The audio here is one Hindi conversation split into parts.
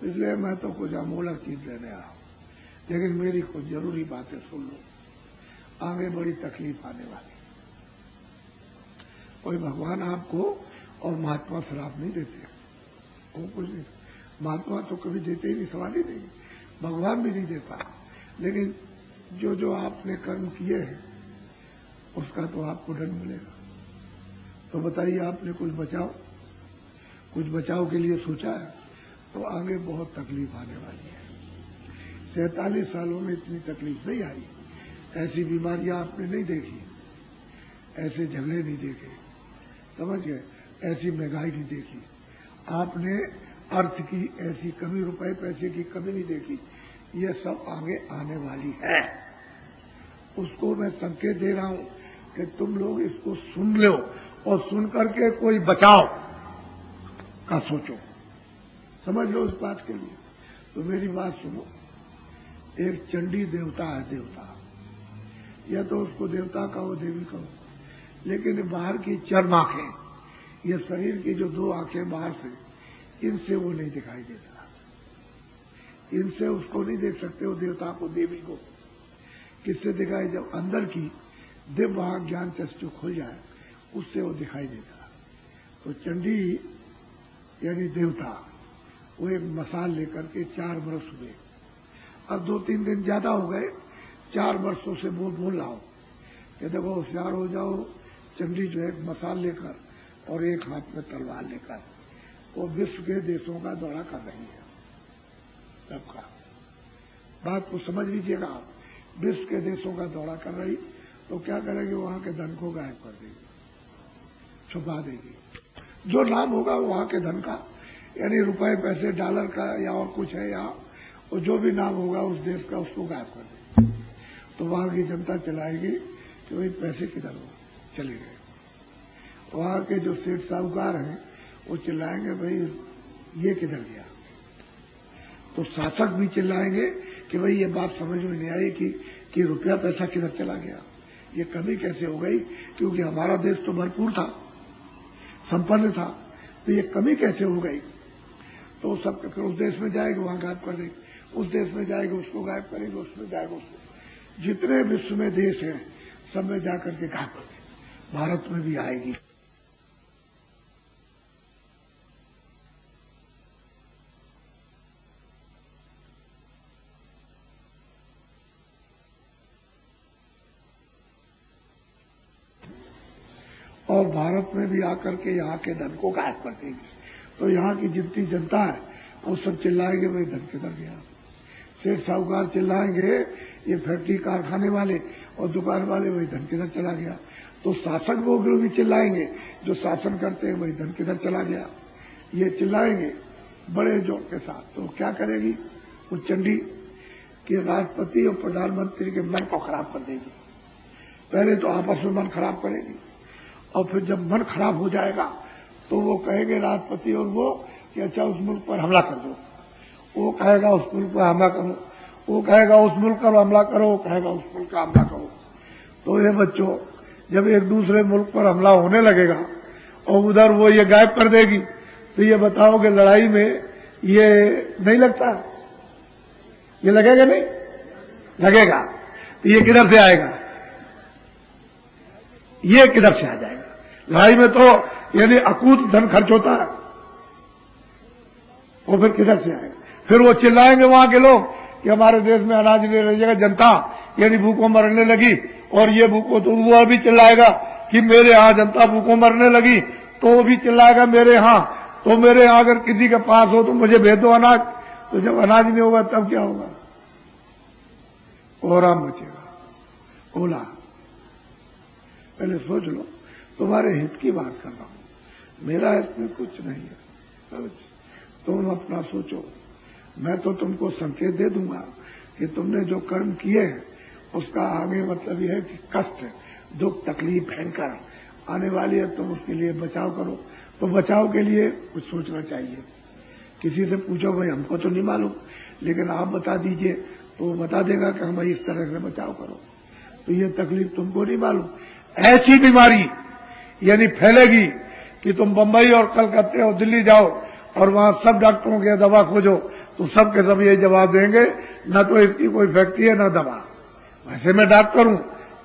इसलिए मैं तो कुछ अमूलक चीज लेने आया हूं, लेकिन मेरी कुछ जरूरी बातें सुन लो, आगे बड़ी तकलीफ आने वाली। कोई भगवान आपको और महात्मा श्राप नहीं देते, वो कुछ नहीं, महात्मा तो कभी देते ही नहीं, सवाल ही नहीं, भगवान भी नहीं देता। लेकिन जो जो आपने कर्म किए हैं उसका तो आपको दंड मिलेगा। तो बताइए, आपने कुछ बचाव के लिए सोचा है तो आगे बहुत तकलीफ आने वाली है। 47 सालों में इतनी तकलीफ नहीं आई, ऐसी बीमारियां आपने नहीं देखी, ऐसे झगड़े नहीं देखे, समझ गए, ऐसी महंगाई नहीं देखी, आपने अर्थ की ऐसी कमी, रुपए पैसे की कमी नहीं देखी। ये सब आगे आने वाली है, उसको मैं संकेत दे रहा हूं कि तुम लोग इसको सुन लो और सुन करके कोई बचाव का सोचो, समझ लो इस बात के लिए। तो मेरी बात सुनो, एक चंडी देवता है, देवता, या तो उसको देवता कहो, देवी कहो, लेकिन बाहर की चर्म आंखें, ये शरीर की जो 2 आंखें बाहर से, इनसे वो नहीं दिखाई देता, इनसे उसको नहीं देख सकते हो, देवता को, देवी को। किससे दिखाई? जब अंदर की दिव्य ज्ञान चक्षु खुल जाए, उससे वो दिखाई देता। तो चंडी यानी देवता, वो एक मसाल लेकर के 4 वर्ष हुए, अब 2-3 दिन ज्यादा हो गए, 4 वर्षों से वो बोल रहा हूं कि देखो होशियार हो जाओ, चंडी जो है एक मसाल लेकर और एक हाथ में तलवार लेकर वो विश्व के देशों का दौरा कर रही है, सबका। बात को समझ लीजिएगा आप, विश्व के देशों का दौरा कर रही, तो क्या करेगी? वहां के धन को गायब कर देगी, छुपा देगी। जो नाम होगा वहां के धन का, यानी रुपए पैसे डॉलर का या और कुछ है, या और जो भी नाम होगा उस देश का, उसको गायब कर देगी। तो वहां की जनता चिल्लाएगी कि भाई पैसे किधर हो, चले गए। वहां के जो सेठ साहूकार हैं वो चिल्लाएंगे भाई ये किधर गया। तो शासक भी चिल्लाएंगे कि भाई ये बात समझ में नहीं आई कि रुपया पैसा किधर चला गया, ये कमी कैसे हो गई, क्योंकि हमारा देश तो भरपूर था, संपन्न था, तो ये कमी कैसे हो गई। तो सब फिर उस देश में जाएगा, वहां गायब कर देंगे, उस देश में जाएगा, उसको गायब करेंगे, उसमें जाएगा, उसको, जितने विश्व में देश हैं सब में जाकर के गायब कर देंगे। भारत में भी आएगी। और भारत में भी आकर के यहाँ के धन को गायब कर देंगे। तो यहाँ की जितनी जनता है वो सब चिल्लाएंगे भाई धन किधर गया। सेठ साहूकार चिल्लाएंगे, ये फैक्ट्री कारखाने वाले और दुकान वाले, वही धन किधर चला गया। तो शासक वो भी चिल्लाएंगे, जो शासन करते हैं, वही धन किधर चला गया, ये चिल्लाएंगे बड़े जोर के साथ। तो क्या करेगी वो चंडी कि राष्ट्रपति और प्रधानमंत्री के मन को खराब कर देगी। पहले तो आपस में मन खराब करेगी, और फिर जब मन खराब हो जाएगा तो वो कहेंगे राष्ट्रपति और वो कि अच्छा उस मुल्क पर हमला कर दो, वो कहेगा उस मुल्क पर हमला करो, वो कहेगा उस मुल्क पर हमला करो, वो कहेगा उस मुल्क का हमला करो। तो ये बच्चों, जब एक दूसरे मुल्क पर हमला होने लगेगा और उधर वो ये गायब कर देगी, तो ये बताओ कि लड़ाई में ये नहीं लगता, ये लगेगा नहीं लगेगा। तो ये किधर से आएगा, ये किधर से आ जाएगा। लड़ाई में तो यानी अकूत धन खर्च होता है, वो फिर किधर से आएगा। फिर वो चिल्लाएंगे वहां के लोग कि हमारे देश में अनाज नहीं रहेगा, जनता यानी भूखों मरने लगी, और ये भूखों, तो वो भी चिल्लाएगा कि मेरे यहां जनता भूखों मरने लगी, तो वो भी चिल्लाएगा मेरे यहां, तो मेरे यहां अगर किसी के पास हो तो मुझे भेज दो अनाज। तो जब अनाज नहीं होगा तब क्या होगा, कोहराम बचेगा, ओला। पहले सोच लो, तुम्हारे हित की बात कर रहा हूं, मेरा इसमें कुछ नहीं है, तुम अपना सोचो। मैं तो तुमको संकेत दे दूंगा कि तुमने जो कर्म किए हैं उसका आगे मतलब यह है कि कष्ट, दुख, तकलीफ भयंकर आने वाली है, तुम उसके लिए बचाव करो। तो बचाव के लिए कुछ सोचना चाहिए। किसी से पूछो भाई हमको तो नहीं मालूम, लेकिन आप बता दीजिए, तो वो बता देगा कि हम इस तरह से बचाव करो। तो ये तकलीफ तुमको नहीं मालूम, ऐसी बीमारी यानी फैलेगी कि तुम बंबई और कलकत्ते और दिल्ली जाओ और वहां सब डॉक्टरों की दवा खोजो तो सब के सब ये जवाब देंगे न तो इसकी कोई फैक्ट्री है न दवा। वैसे मैं डॉक्टर हूं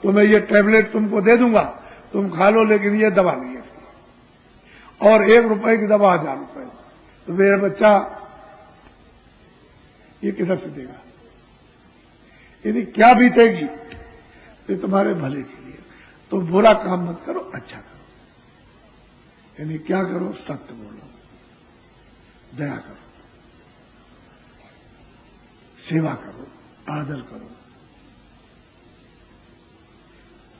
तो मैं ये टैबलेट तुमको दे दूंगा, तुम खा लो, लेकिन ये दवा नहीं है। और 1 रुपए की दवा 1000 रुपए, तो मेरा बच्चा ये किधर से देगा? यानी क्या बीतेगी? ये तुम्हारे भले के लिए। तो बुरा काम मत करो, अच्छा करो। यानी क्या करो? सत्य बोलो, दया करो, सेवा करो, आदर करो।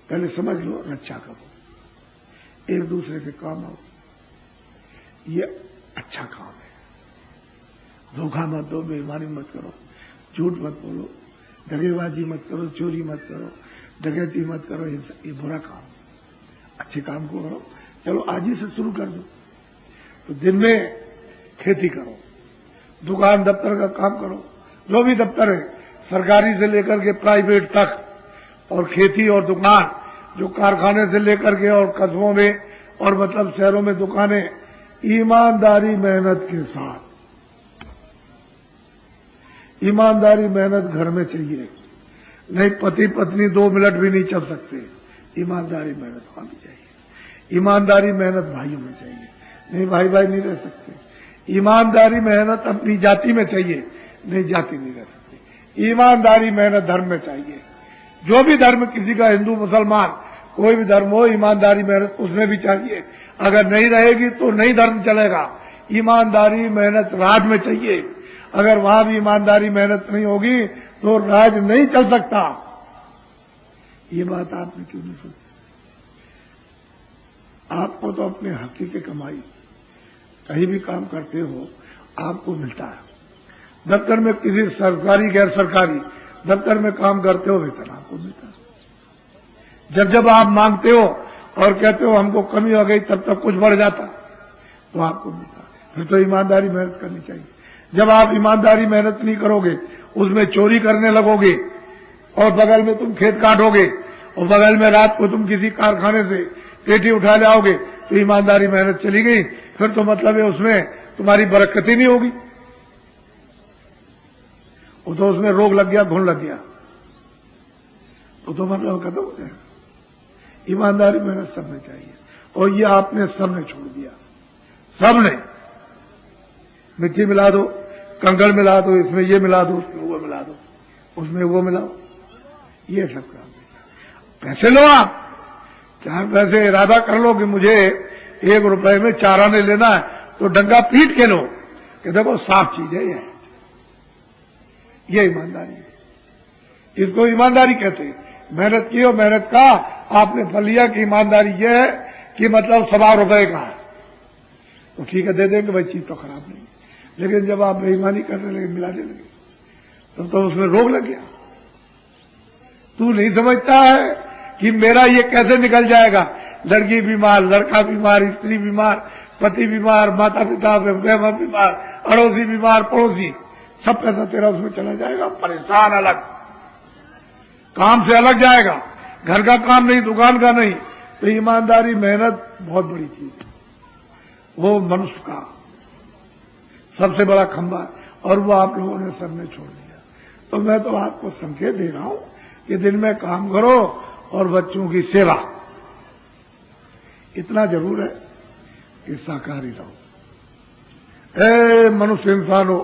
पहले समझ लो, रक्षा करो, एक दूसरे के काम आओ। ये अच्छा काम है। धोखा मत दो, बेईमानी मत करो, झूठ मत बोलो, दगेबाजी मत करो, चोरी मत करो, डकैती मत करो। ये बुरा काम। अच्छे काम को करो। चलो आज ही से शुरू कर दो। तो दिन में खेती करो, दुकान दफ्तर का काम करो, जो भी दफ्तर है सरकारी से लेकर के प्राइवेट तक, और खेती और दुकान, जो कारखाने से लेकर के और कस्बों में और मतलब शहरों में दुकानें, ईमानदारी मेहनत के साथ। ईमानदारी मेहनत घर में चाहिए, नहीं पति पत्नी 2 मिनट भी नहीं चल सकते। ईमानदारी मेहनत होनी चाहिए। ईमानदारी मेहनत भाइयों में चाहिए, नहीं भाई भाई नहीं रह सकते। ईमानदारी मेहनत अपनी जाति में चाहिए, नहीं जाति नहीं रह सकती। ईमानदारी मेहनत धर्म में चाहिए। जो भी धर्म किसी का, हिंदू मुसलमान कोई भी धर्म हो, ईमानदारी मेहनत उसमें भी चाहिए। अगर नहीं रहेगी तो नहीं धर्म चलेगा। ईमानदारी मेहनत राज में चाहिए। अगर वहां भी ईमानदारी मेहनत नहीं होगी तो राज नहीं चल सकता। ये बात आपने क्यों नहीं सुनी? आपको तो अपने हकी की कमाई, कहीं भी काम करते हो आपको मिलता है। दफ्तर में किसी सरकारी गैर सरकारी दफ्तर में काम करते हो, वेतन आपको मिलता है। जब जब आप मांगते हो और कहते हो हमको कमी हो गई, तब तक कुछ बढ़ जाता तो आपको मिलता। फिर तो ईमानदारी मेहनत करनी चाहिए। जब आप ईमानदारी मेहनत नहीं करोगे, उसमें चोरी करने लगोगे और बगल में तुम खेत काटोगे और बगल में रात को तुम किसी कारखाने से पेटी उठा ले आओगे, तो ईमानदारी मेहनत चली गई। फिर तो मतलब है उसमें तुम्हारी बरकत ही नहीं होगी। वो तो उसमें रोग लग गया, घुन लग गया, तो मतलब खत्म हो जाएगा। ईमानदारी मेहनत सब में चाहिए, और ये आपने सबने छोड़ दिया। सबने मिट्टी मिला दो, कंकड़ मिला दो, इसमें ये मिला दो, उसमें वो मिला दो, उसमें वो मिलाओ, ये सब काम। पैसे लो आप, चाहे पैसे इरादा कर लो कि मुझे 1 रुपए में चारा नहीं लेना है, तो डंगा पीट के लो कि देखो साफ चीज है ये ईमानदारी है। इसको ईमानदारी कहते हैं। मेहनत की और मेहनत का आपने फल लिया कि ईमानदारी यह है कि मतलब 1.25 रुपए का है, तो ठीक है दे देंगे भाई, चीज तो खराब नहीं। लेकिन जब आप बेईमानी करने लगे, मिलाने लगे, तब तो उसमें रोग लग गया। तू नहीं समझता है कि मेरा ये कैसे निकल जाएगा? लड़की बीमार, लड़का बीमार, स्त्री बीमार, पति बीमार, माता पिता बीमार, अड़ोसी बीमार, पड़ोसी, सब पैसा तेरा उसमें चला जाएगा। परेशान, अलग काम से अलग जाएगा, घर का काम नहीं, दुकान का नहीं। तो ईमानदारी मेहनत बहुत बड़ी चीज है, वो मनुष्य का सबसे बड़ा खंभा है, और वो आप लोगों ने सबने छोड़ दिया। तो मैं तो आपको संकेत दे रहा हूं कि दिन में काम करो और बच्चों की सेवा। इतना जरूर है कि शाकाहारी रहो। मनुष्य इंसान हो,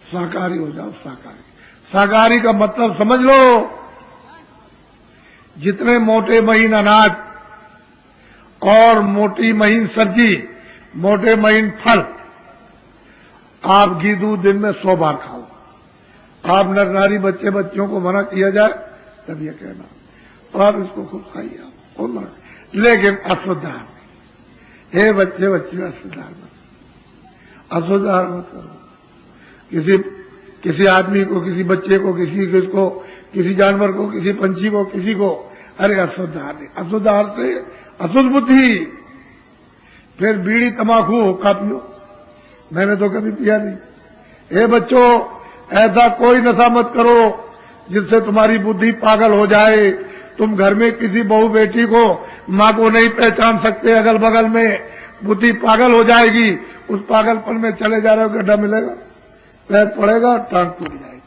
शाकाहारी हो जाओ। शाकाहारी का मतलब समझ लो, जितने मोटे महीन अनाज और मोटी महीन सब्जी, मोटे महीन फल, आप घी दूध दिन में 100 बार खाओ। आप नर नारी बच्चे बच्चियों को मना किया जाए तब ये कहना, तो आप इसको खूब खाइए, खूब मना, लेकिन अशुद्ध आहार नहीं। हे बच्चे बच्चियों, अशुद्ध आहार मत, अशुद्ध आहार मत करो। किसी आदमी को, किसी बच्चे को, किसको, किसी जानवर को, किसी पंछी को, किसी को, अरे अशुद्ध आहार नहीं। अशुद्ध आहार से अशुद्ध बुद्धि। फिर बीड़ी तंबाकू हुक्का पियो, मैंने तो कभी पिया नहीं। हे बच्चों, ऐसा कोई नशा मत करो जिससे तुम्हारी बुद्धि पागल हो जाए। तुम घर में किसी बहू बेटी को, मां को नहीं पहचान सकते, अगल बगल में बुद्धि पागल हो जाएगी। उस पागलपन में चले जा रहे हो, गड्ढा मिलेगा। पैर पड़ेगा, टांग टूट जाएगी,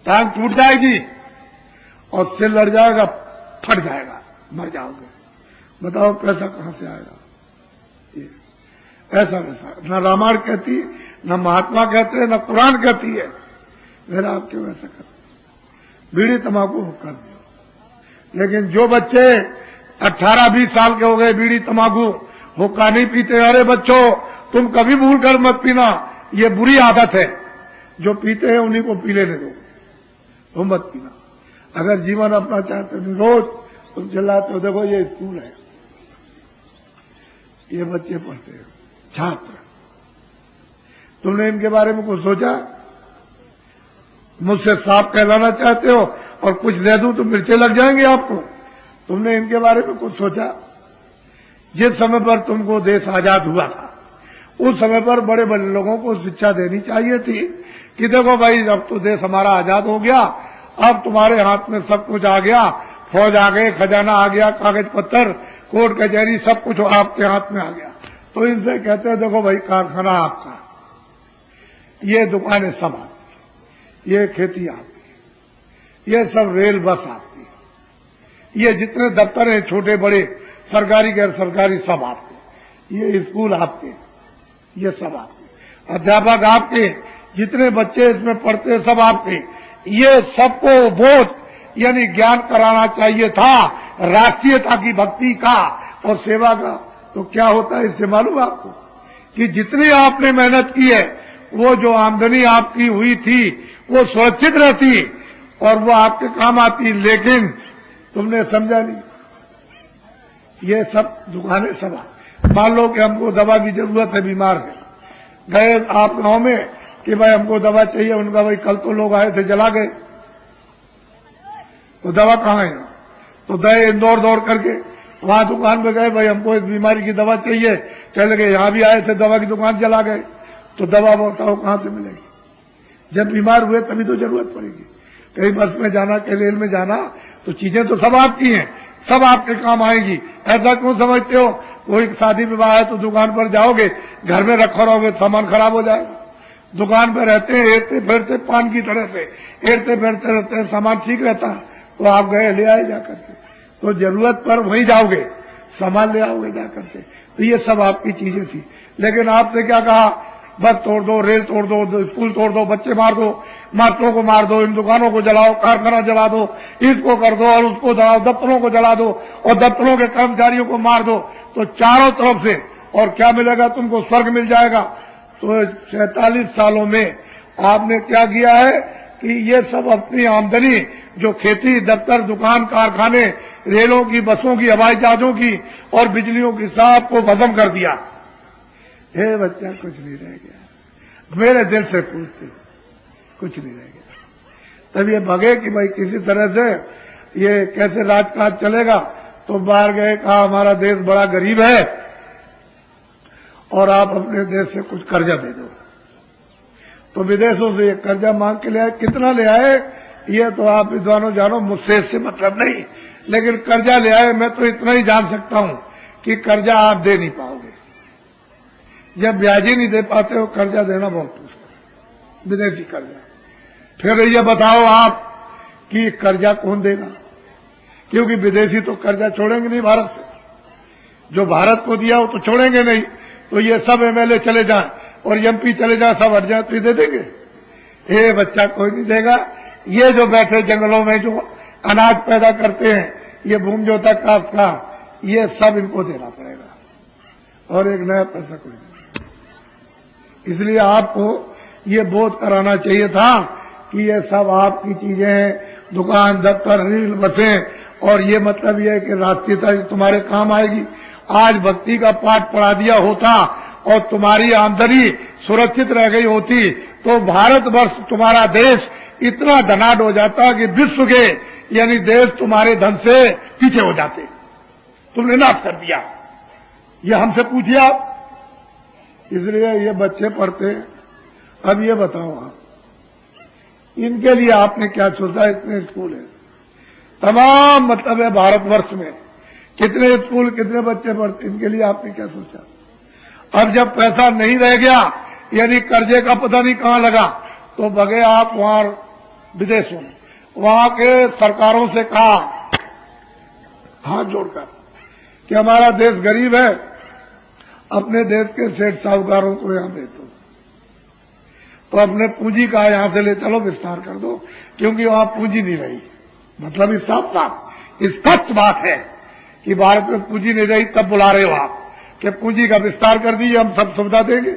टांग टूट जाएगी और सिर लड़ जाएगा, फट जाएगा, मर जाओगे। बताओ पैसा कहां से आएगा? ऐसा वैसा न रामायण कहती, न महात्मा कहते हैं, न कुरान कहती है। फिर आप क्यों ऐसा करते? बीड़ी तंबाकू कर दो। लेकिन जो बच्चे 18-20 साल के हो गए, बीड़ी तंबाकू हुक्का नहीं पीते, अरे बच्चों तुम कभी भूल कर मत पीना, ये बुरी आदत है। जो पीते हैं उन्हीं को पी लेने दो, तुम मत पीना। अगर जीवन अपना चाहते हो, रोज तुम चिल्लाते हो, देखो ये स्कूल है, ये बच्चे पढ़ते हैं, छात्र, तुमने इनके बारे में कुछ सोचा? मुझसे सांप कहलाना चाहते हो और कुछ दे दूं तो मिर्चे लग जाएंगे आपको। तुमने इनके बारे में कुछ सोचा? जिस समय पर तुमको देश आजाद हुआ था, उस समय पर बड़े बड़े लोगों को शिक्षा देनी चाहिए थी कि देखो भाई, अब तो देश हमारा आजाद हो गया, अब तुम्हारे हाथ में सब कुछ आ गया, फौज आ गए, खजाना आ गया, कागज पत्तर, कोर्ट कचहरी, सब कुछ आपके हाथ में आ गया। तो इनसे कहते हैं देखो भाई, कारखाना आपका, ये दुकानें सब आपकी, ये खेती आपकी, ये सब रेल बस आपकी, ये जितने दफ्तर हैं छोटे बड़े, सरकारी गैर सरकारी, सब आपके, ये स्कूल आपके, ये सब आपके, अध्यापक आपके, जितने बच्चे इसमें पढ़ते हैं सब आपके। ये सबको बोध यानी ज्ञान कराना चाहिए था राष्ट्रीयता की, भक्ति का और सेवा का। तो क्या होता है इससे मालूम आपको कि जितनी आपने मेहनत की है, वो जो आमदनी आपकी हुई थी वो सुरक्षित रहती और वो आपके काम आती, लेकिन तुमने समझा नहीं। ये सब दुकानें सब, मान लो कि हमको दवा की जरूरत है, बीमार है, गए आप गांव में कि भाई हमको दवा चाहिए, उनका भाई कल तो लोग आए थे जला गए, तो दवा कहाँ है? तो गए इंदौर दौड़ करके, वहां दुकान पे गए, भाई हमको इस बीमारी की दवा चाहिए, चले गए, यहां भी आए थे, दवा की दुकान चला गए, तो दवा बताओ कहां से मिलेगी? जब बीमार हुए तभी तो जरूरत पड़ेगी। कहीं बस में जाना, कहीं रेल में जाना, तो चीजें तो सब आपकी हैं, सब आपके काम आएगी। ऐसा क्यों समझते हो? कोई शादी विवाह है तो दुकान पर जाओगे, घर में रखो रहोगे, सामान खराब हो जाएगा। दुकान पर रहते हैं, हेरते फिरते पान की तरह से हेरते फिरते रहते हैं, सामान ठीक रहता है, तो आप गए ले आए जाकर के, तो जरूरत पर वहीं जाओगे, सामान ले आओगे जाकर के। तो ये सब आपकी चीजें थी। लेकिन आपने क्या कहा? बस तोड़ दो, रेल तोड़ दो, स्कूल तोड़ दो, बच्चे मार दो, मास्टरों को मार दो, इन दुकानों को जलाओ, कारखाना जला दो, इसको कर दो और उसको जलाओ, दफ्तरों को जला दो और दफ्तरों के कर्मचारियों को मार दो, तो चारों तरफ से और क्या मिलेगा तुमको? स्वर्ग मिल जाएगा। तो 47 सालों में आपने क्या किया है कि ये सब अपनी आमदनी जो खेती, दफ्तर, दुकान, कारखाने, रेलों की, बसों की, हवाई जहाजों की और बिजलियों की, सब को खत्म कर दिया। हे बच्चा, कुछ नहीं रह गया। मेरे दिल से पूछते, कुछ नहीं रह गया। तब ये भगे कि भाई किसी तरह से ये कैसे राजकाज चलेगा। तो बाहर गए, कहा हमारा देश बड़ा गरीब है और आप अपने देश से कुछ कर्जा दे दो। तो विदेशों से ये कर्जा मांग के ले आए। कितना ले आए ये तो आप विद्वानों जानो, मुझसे इससे मतलब नहीं, लेकिन कर्जा ले आए। मैं तो इतना ही जान सकता हूं कि कर्जा आप दे नहीं पाओगे। जब ब्याज ही नहीं दे पाते हो, कर्जा देना बहुत मुश्किल, विदेशी कर्जा। फिर ये बताओ आप कि कर्जा कौन देगा? क्योंकि विदेशी तो कर्जा छोड़ेंगे नहीं भारत से, जो भारत को दिया वो तो छोड़ेंगे नहीं। तो ये सब एमएलए चले जाएं और एमपी चले जाएं, सब हट जाए तो ये दे देंगे? हे बच्चा, कोई नहीं देगा। ये जो बैठे जंगलों में जो अनाज पैदा करते हैं, ये भूमि जोता का, ये सब इनको देना पड़ेगा और एक नया पैसा कोई नहीं। इसलिए आपको ये बोध कराना चाहिए था कि ये सब आपकी चीजें हैं, दुकान, दफ्तर, रेल, बसें, और ये मतलब ये है कि राष्ट्रीयता तुम्हारे काम आएगी। आज भक्ति का पाठ पढ़ा दिया होता और तुम्हारी आमदनी सुरक्षित रह गई होती तो भारतवर्ष, तुम्हारा देश इतना धनाढ्य हो जाता कि विश्व के यानी देश तुम्हारे धन से पीछे हो जाते। तुमने नाश कर दिया। ये हमसे पूछिए आप। इसलिए ये बच्चे पढ़ते। अब ये बताओ आप, इनके लिए आपने क्या सोचा? इतने स्कूल है, तमाम मतलब है भारतवर्ष में कितने स्कूल, कितने बच्चे पढ़ते, इनके लिए आपने क्या सोचा? अब जब पैसा नहीं रह गया, यानी कर्जे का पता नहीं कहां लगा, तो भगे आप वहां विदेशों में, वहां के सरकारों से कहा हाथ जोड़कर कि हमारा देश गरीब है, अपने देश के सेठ साहूकारों को यहां दे दो, तो अपने पूंजी का यहां से ले चलो, विस्तार कर दो, क्योंकि वहां पूंजी नहीं रही। मतलब इस साफ साफ स्पष्ट बात है कि भारत में पूंजी नहीं रही, तब बुला रहे हो आप कि पूंजी का विस्तार कर दीजिए, हम सब सुविधा देंगे।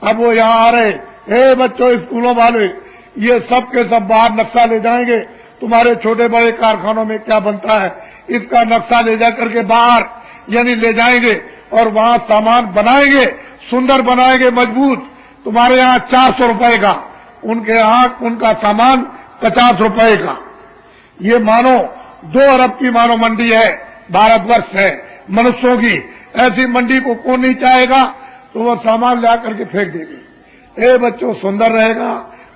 अब वो यहां आ रहे, हे बच्चों स्कूलों वाले, ये सब के सब बाहर नक्शा ले जाएंगे, तुम्हारे छोटे बड़े कारखानों में क्या बनता है इसका नक्शा ले जाकर के बाहर यानी ले जाएंगे और वहां सामान बनाएंगे, सुंदर बनाएंगे, मजबूत। तुम्हारे यहां 400 रुपए का, उनके यहां उनका सामान 50 रुपए का। ये मानो 2 अरब की मानो मंडी है, भारतवर्ष है मनुष्यों की। ऐसी मंडी को कौन नहीं चाहेगा, तो वो सामान ला करके फेंक देंगे। ए बच्चों, सुंदर रहेगा,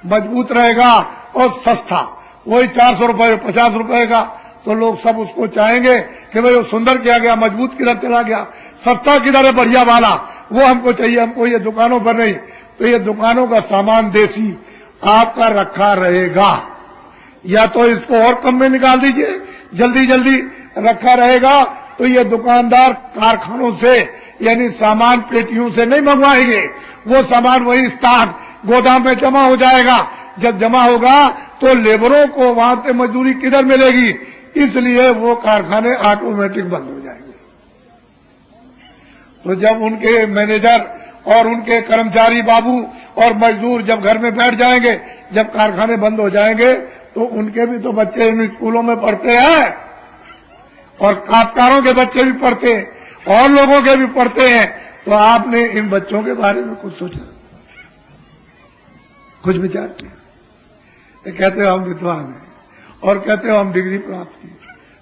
मजबूत रहेगा और सस्ता, वही 400 रुपए 50 रुपए का, तो लोग सब उसको चाहेंगे कि भाई वो सुंदर किया गया, मजबूत किधर चला गया, सस्ता किधर है बढ़िया वाला, वो हमको चाहिए, हमको ये दुकानों पर नहीं। तो ये दुकानों का सामान देसी आपका रखा रहेगा, या तो इसको और कम में निकाल दीजिए, जल्दी जल्दी रखा रहेगा। तो ये दुकानदार कारखानों से यानी सामान पेटियों से नहीं मंगवाएंगे, वो सामान वही स्टॉक गोदाम में जमा हो जाएगा। जब जमा होगा तो लेबरों को वहां से मजदूरी किधर मिलेगी, इसलिए वो कारखाने ऑटोमेटिक बंद हो जाएंगे। तो जब उनके मैनेजर और उनके कर्मचारी बाबू और मजदूर जब घर में बैठ जाएंगे, जब कारखाने बंद हो जाएंगे, तो उनके भी तो बच्चे इन स्कूलों में पढ़ते हैं और कामगारों के बच्चे भी पढ़ते हैं और लोगों के भी पढ़ते हैं। तो आपने इन बच्चों के बारे में कुछ सोचा, कुछ विचार किया? कहते हो हम विद्वान हैं और कहते हो हम डिग्री प्राप्त की,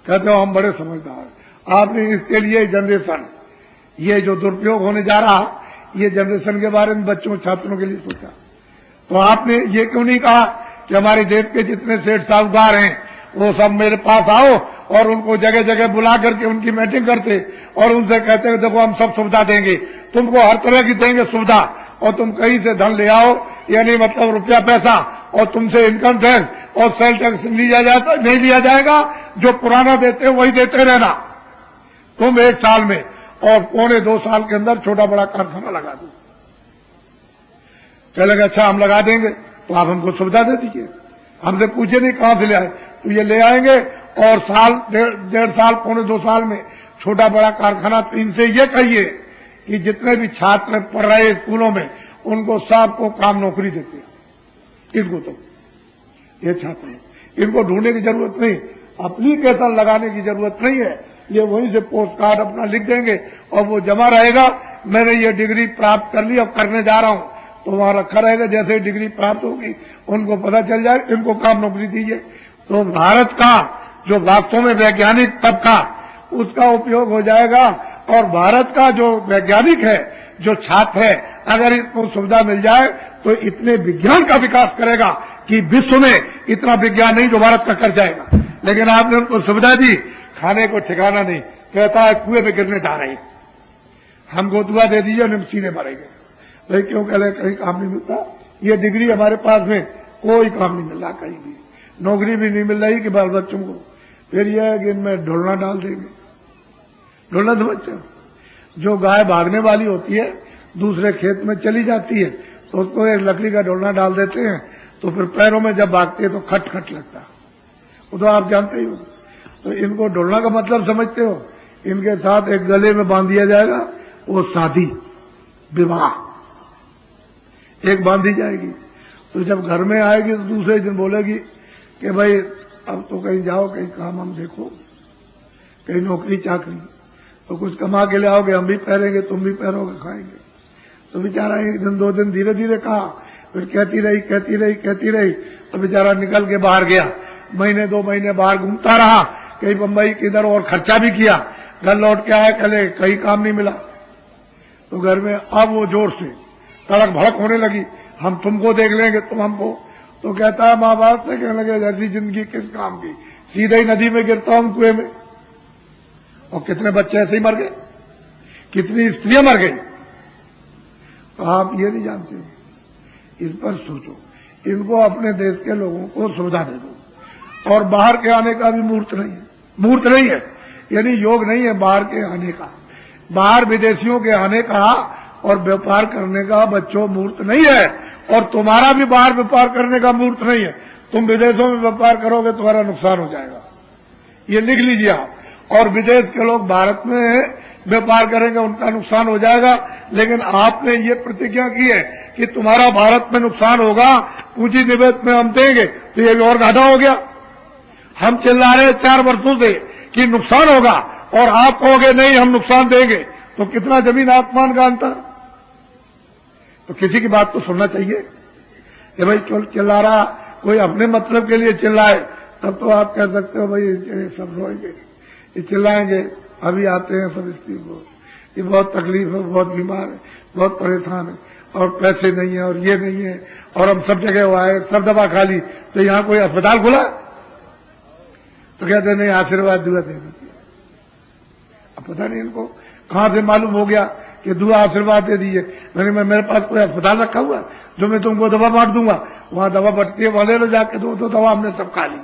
कहते हो हम बड़े समझदार। आपने इसके लिए जनरेशन, ये जो दुरुपयोग होने जा रहा, ये जनरेशन के बारे में बच्चों छात्रों के लिए सोचा? तो आपने ये क्यों नहीं कहा कि हमारे देश के जितने सेठ साहूकार हैं वो सब मेरे पास आओ, और उनको जगह जगह बुला करके उनकी मीटिंग करते और उनसे कहते हैं देखो हम सब सुविधा देंगे, तुमको हर तरह की देंगे सुविधा, और तुम कहीं से धन ले आओ, यानी मतलब रुपया पैसा, और तुमसे इनकम टैक्स और सेल टैक्स नहीं लिया जाएगा, जो पुराना देते हो वही देते रहना। तुम 1 साल में और 1.25 साल के अंदर छोटा बड़ा कारखाना लगा दो। कह लगे अच्छा हम लगा देंगे, तो आप हमको सुविधा दे दीजिए, हमसे पूछे नहीं कहां से ले आए, तो ये ले आएंगे और साल 1.5 साल 1.25 साल में छोटा बड़ा कारखाना। तो इनसे ये कहिए कि जितने भी छात्र पढ़ रहे स्कूलों में उनको सबको काम नौकरी देते हैं। इनको तो ये छात्र, इनको ढूंढने की जरूरत नहीं, एप्लीकेशन लगाने की जरूरत नहीं है, ये वहीं से पोस्ट कार्ड अपना लिख देंगे और वो जमा रहेगा, मैंने ये डिग्री प्राप्त कर ली, अब करने जा रहा हूं, तो वहां रखा रहेगा। जैसे ही डिग्री प्राप्त होगी उनको पता चल जाए, इनको काम नौकरी दीजिए। तो भारत का जो वास्तव में वैज्ञानिक तबका, उसका उपयोग हो जाएगा, और भारत का जो वैज्ञानिक है, जो छात्र है, अगर इसको सुविधा मिल जाए तो इतने विज्ञान का विकास करेगा कि विश्व में इतना विज्ञान नहीं जो भारत का कर जाएगा। लेकिन आपने उनको सुविधा दी, खाने को ठिकाना नहीं, कहता है कुएं में गिरने जा रही, हमको दुआ दे दीजिए हम सीने मरेंगे। भाई क्यों कह रहे कहीं काम नहीं मिलता, ये डिग्री हमारे पास में कोई काम नहीं मिल रहा, कहीं भी नौकरी भी नहीं मिल रही कि बाल बच्चों को। फिर यह है कि इनमें ढोलना डाल देंगे। ढोलना समझते हो, जो गाय भागने वाली होती है दूसरे खेत में चली जाती है, तो उसको एक लकड़ी का ढोलना डाल देते हैं, तो फिर पैरों में जब भागती है तो खट खट लगता, वो तो आप जानते ही हो। तो इनको ढोलना का मतलब समझते हो, इनके साथ एक गले में बांध दिया जाएगा, वो शादी विवाह एक बांधी जाएगी। तो जब घर में आएगी तो दूसरे दिन बोलेगी कि भाई अब तो कहीं जाओ, कहीं काम हम देखो, कहीं नौकरी चाकरी, तो कुछ कमा के ले आओगे, हम भी पहनेंगे, तुम भी पहनोगे, खाएंगे। तो बेचारा 1 दिन 2 दिन धीरे धीरे कहा, फिर कहती रही, तो बेचारा निकल के बाहर गया, महीने 2 महीने बाहर घूमता रहा, कहीं बंबई किधर, और खर्चा भी किया। घर लौट के आया, कहले कहीं काम नहीं मिला। तो घर में अब वो जोर से तड़क भड़क होने लगी, हम तुमको देख लेंगे, तुम हमको। तो कहता है माँ बाप से, कहने लगे ऐसी जिंदगी किस काम की, सीधे ही नदी में गिरता हूं कुएं में। और कितने बच्चे ऐसे ही मर गए, कितनी स्त्रियां मर गई। तो आप ये नहीं जानते हो, इस पर सोचो। इनको अपने देश के लोगों को सुविधा दे दो। और बाहर के आने का भी मुहूर्त नहीं है, यानी योग नहीं है बाहर के आने का, बाहर विदेशियों के आने का और व्यापार करने का बच्चों मुहूर्त नहीं है। और तुम्हारा भी बाहर व्यापार करने का मुहूर्त नहीं है। तुम विदेशों में व्यापार करोगे तुम्हारा नुकसान हो जाएगा, ये लिख लीजिए आप। और विदेश के लोग भारत में व्यापार करेंगे, उनका नुकसान हो जाएगा। लेकिन आपने ये प्रतिज्ञा की है कि तुम्हारा भारत में नुकसान होगा, पूंजी निवेश में हम देंगे, तो ये भी और घाटा हो गया। हम चिल्ला रहे 4 वर्षों से कि नुकसान होगा और आप कहोगे नहीं हम नुकसान देंगे, तो कितना जमीन आसमान का अंतर। तो किसी की बात तो सुनना चाहिए कि भाई चिल्ला रहा कोई अपने मतलब के लिए चिल्लाए, तब तो आप कह सकते हो भाई ये सब रोएंगे, ये चिल्लाएंगे। अभी आते हैं सब स्त्री को, ये बहुत तकलीफ है, बहुत बीमार है, बहुत परेशान है, और पैसे नहीं है, और ये नहीं है, और हम सब जगह आए, सब दवा खा ली, तो यहां कोई अस्पताल खुला? तो कहते नहीं आशीर्वाद दुआ दे दीजिए। अब पता नहीं इनको कहां से मालूम हो गया कि दुआ आशीर्वाद दे दीजिए। मैंने मेरे पास कोई अस्पताल रखा हुआ जो मैं तुमको दवा बांट दूंगा, वहां दवा बटती है, वाले में जाके दो तो दवा हमने सब खा ली।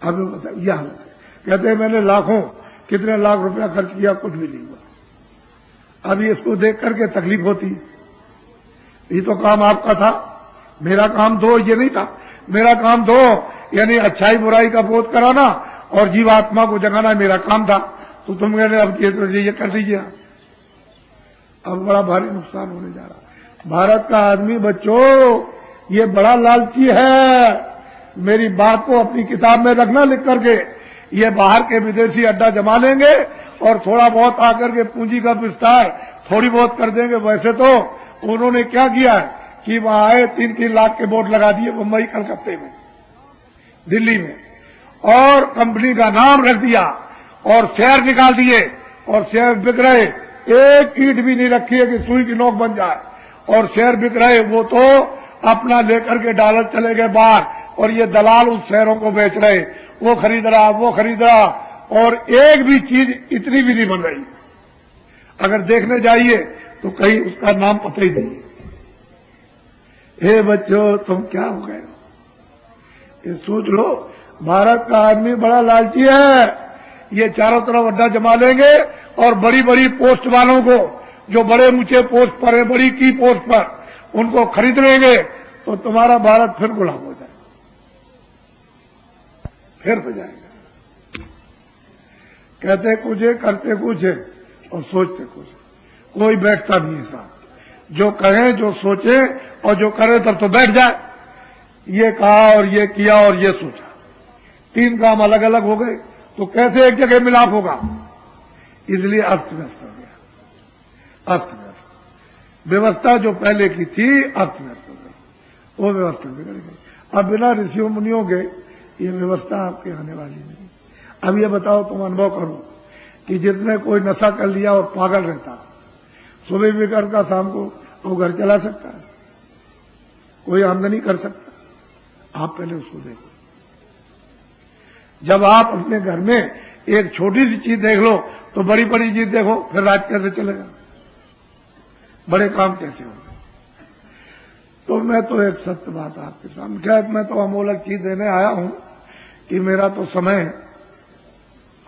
अब यह कहते हैं मैंने लाखों कितने लाख रुपया खर्च किया, कुछ भी नहीं हुआ। अभी इसको देख करके तकलीफ होती। ये तो काम आपका था, मेरा काम तो ये नहीं था। मेरा काम तो यानी अच्छाई बुराई का बोध कराना और जीवात्मा को जगाना मेरा काम था। तो तुम कहने अब ये कर दीजिए। अब बड़ा भारी नुकसान होने जा रहा। भारत का आदमी बच्चों ये बड़ा लालची है। मेरी बात को अपनी किताब में रखना लिख करके। ये बाहर के विदेशी अड्डा जमा लेंगे और थोड़ा बहुत आकर के पूंजी का विस्तार थोड़ी बहुत कर देंगे। वैसे तो उन्होंने क्या किया है कि वहां आए 3-3 लाख के बोर्ड लगा दिए मुंबई, कलकत्ते में, दिल्ली में, और कंपनी का नाम रख दिया और शेयर निकाल दिए और शेयर बिक रहे। एक ईंट भी नहीं रखी है कि सुई की नोक बन जाए, और शेयर बिक रहे। वो तो अपना लेकर के डॉलर चले गए बाहर, और ये दलाल उस शेयरों को बेच रहे। वो खरीद रहा, वो खरीद रहा, और एक भी चीज इतनी भी नहीं बन रही। अगर देखने जाइए तो कहीं उसका नाम पता ही नहीं। हे बच्चों तुम क्या हो गए हो, ये सोच लो। भारत का आदमी बड़ा लालची है। ये चारों तरफ अड्डा जमा लेंगे और बड़ी बड़ी पोस्ट वालों को, जो बड़े ऊंचे पोस्ट पर है, बड़ी की पोस्ट पर, उनको खरीद लेंगे तो तुम्हारा भारत फिर गुलाम हो जाएगा, फिर हो जाएगा। कहते कुछ है, करते कुछ है और सोचते कुछ। कोई बैठता नहीं है साथ। जो कहें, जो सोचे और जो करे तब तो बैठ जाए। ये कहा और ये किया और ये सोचा, 3 काम अलग अलग हो गए तो कैसे एक जगह मिलाप होगा। इसलिए अस्त व्यस्त हो गया, अस्त व्यस्त। व्यवस्था जो पहले की थी अस्त व्यस्त हो गई, वो व्यवस्था बिगड़ गई। अब बिना ऋषियों मुनियों के ये व्यवस्था आपके आने वाली नहीं। अब ये बताओ, तुम अनुभव करो कि जिसने कोई नशा कर लिया और पागल रहता, सुबह भी करता, शाम को वो घर चला सकता है, कोई आमदनी कर सकता। आप पहले उसको देखो। जब आप अपने घर में एक छोटी सी चीज देख लो तो बड़ी बड़ी चीज देखो, फिर राज कैसे चलेगा, बड़े काम कैसे होंगे। तो मैं तो एक सत्य बात आपके सामने, क्या मैं तो अमोलक चीज देने आया हूं कि मेरा तो समय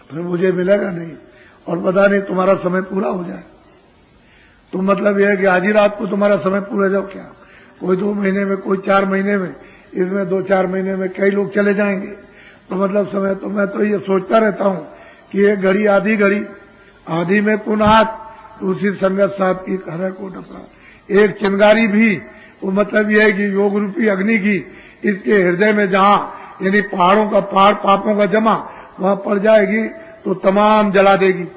फिर मुझे मिलेगा नहीं, और पता नहीं तुम्हारा समय पूरा हो जाए। तो मतलब यह है कि आज ही रात को तुम्हारा समय पूरा जाओ क्या, कोई 2 महीने में, कोई 4 महीने में, इसमें 2-4 महीने में कई लोग चले जाएंगे। तो मतलब समय, तो मैं तो ये सोचता रहता हूं कि एक घड़ी आधी घड़ी, आधी में पुनः उसी संगत साथ की हर को टपरा। एक चिंगारी भी, वो मतलब यह है कि योग रूपी अग्नि की इसके हृदय में जहां यानी पहाड़ों का पहाड़ पापों का जमा वहां पड़ जाएगी तो तमाम जला देगी।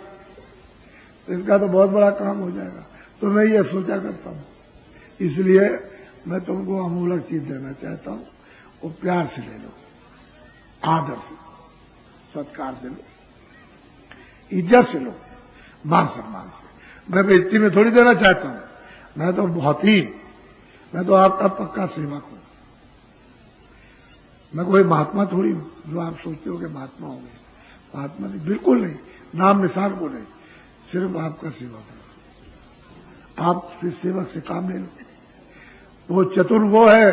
इसका तो बहुत बड़ा काम हो जाएगा। तो मैं ये सोचा करता हूं, इसलिए मैं तुमको अमूलक चीज देना चाहता हूं। वो प्यार से ले लो, आदर से, सत्कार से लो, इज्जत से लो, मान सम्मान से। मैं बेइज्जती में थोड़ी देना चाहता हूं, मैं तो बहुत ही, मैं तो आपका पक्का सेवक हूं। मैं कोई महात्मा थोड़ी हूं जो आप सोचते हो कि महात्मा हो गए। महात्मा नहीं, बिल्कुल नहीं, नाम निशान को नहीं, सिर्फ आपका सेवक है। आप फिर सेवक से काम ले लो। वो चतुर वो है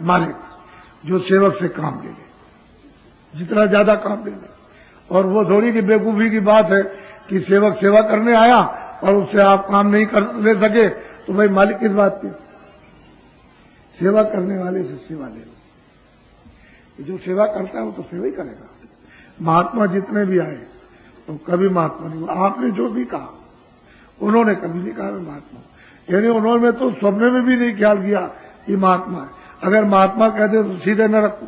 मालिक जो सेवक से काम ले ले, जितना ज्यादा काम ले ले। और वो थोड़ी की बेवकूफी की बात है कि सेवक सेवा करने आया और उससे आप काम नहीं कर ले सके तो भाई मालिक किस बात की। सेवा करने वाले से सेवा ले लो। जो सेवा करता है वो तो सेवा ही करेगा। महात्मा जितने भी आए तो कभी महात्मा नहीं हुआ। आपने जो भी कहा उन्होंने कभी नहीं कहा मैं महात्मा, यानी उन्होंने तो स्वप्न में भी नहीं ख्याल किया कि महात्मा है। अगर महात्मा कहते तो सीधे न रखो,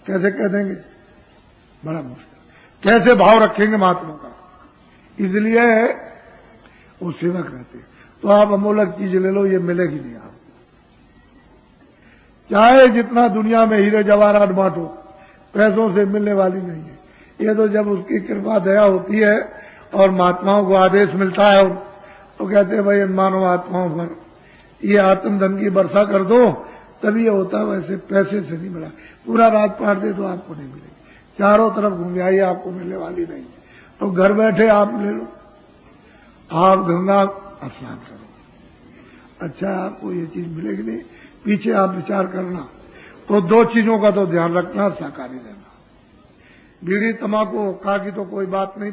कैसे कह देंगे, बड़ा मुश्किल। कैसे भाव रखेंगे महात्मा का, इसलिए वो सेवक रहते। तो आप अमूलक चीज ले लो, ये मिलेगी नहीं आपको। चाहे जितना दुनिया में हीरे जवाहरात बांटो, पैसों से मिलने वाली नहीं है। ये तो जब उसकी कृपा दया होती है और महात्माओं को आदेश मिलता है तो कहते हैं भाई मानव आत्माओं पर ये आत्मधन की वर्षा कर दो, तभी ये होता है। वैसे पैसे से नहीं मिला, पूरा रात पार दे तो आपको नहीं मिलेगी। चारों तरफ घूम आइए, आपको मिलने वाली नहीं। तो घर बैठे आप ले लो, आप गंगा स्नान करो, अच्छा आपको ये चीज मिलेगी नहीं। पीछे आप विचार करना। तो दो चीजों का तो ध्यान रखना, शाकाहारी रहना। बीड़ी तंबाकू का की तो कोई बात नहीं।